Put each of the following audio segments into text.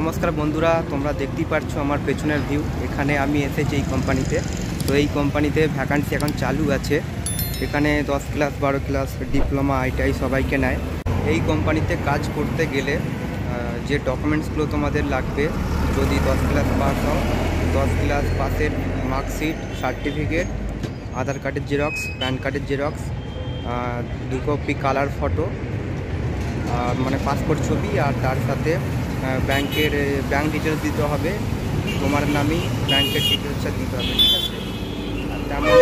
নমস্কার বন্ধুরা, তোমরা দেখতেই পাচ্ছ আমার পেছনের ভিউ। এখানে আমি এসেছি এই কোম্পানিতে। তো এই কোম্পানিতে ভ্যাকান্সি এখন চালু আছে। এখানে 10 ক্লাস 12 ক্লাস ডিপ্লোমা আইটিআই সবাইকে নেয়। এই কোম্পানিতে কাজ করতে গেলে যে ডকুমেন্টসগুলো তোমাদের লাগবে, যদি 10 ক্লাস পাস হও, 10 ক্লাস পাসের মার্কশিট, সার্টিফিকেট, আধার কার্ডের জেরক্স, প্যান কার্ডের জেরক্স, 2 কপি কালার ফটো, মানে পাসপোর্ট ছবি, আর তার সাথে ব্যাংক ডিটেলস দিতে হবে। তোমার নামেই ব্যাংকের ডিটেলসটা দিতে হবে, ঠিক আছে? আর তেমন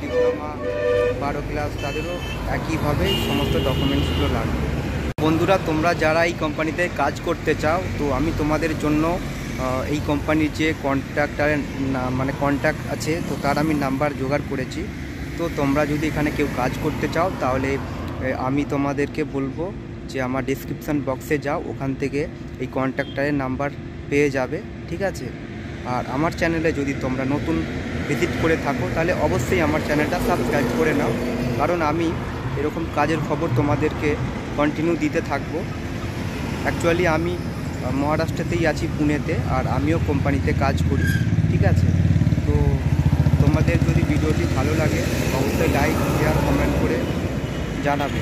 ডিপ্লোমা 12 ক্লাস তাদেরও একইভাবে সমস্ত ডকুমেন্টসগুলো লাগবে। বন্ধুরা, তোমরা যারা এই কোম্পানিতে কাজ করতে চাও, তো আমি তোমাদের জন্য এই কোম্পানির যে কন্ট্যাক্ট আছে, তো তার আমি নাম্বার জোগাড় করেছি। তো তোমরা যদি এখানে কেউ কাজ করতে চাও, তাহলে আমি তোমাদেরকে বলবো যে আমার ডেসক্রিপশান বক্সে যাও, ওখান থেকে এই কন্ট্যাক্টারের নাম্বার পেয়ে যাবে, ঠিক আছে? আর আমার চ্যানেলে যদি তোমরা নতুন ভিজিট করে থাকো, তাহলে অবশ্যই আমার চ্যানেলটা সাবস্ক্রাইব করে নাও, কারণ আমি এরকম কাজের খবর তোমাদেরকে কন্টিনিউ দিতে থাকবো। অ্যাকচুয়ালি আমি মহারাষ্ট্রতেই আছি, পুনেতে, আর আমিও কোম্পানিতে কাজ করি, ঠিক আছে? তো তোমাদের যদি ভিডিওটি ভালো লাগে, অবশ্যই লাইক, শেয়ার, কমেন্ট করে জানাবে।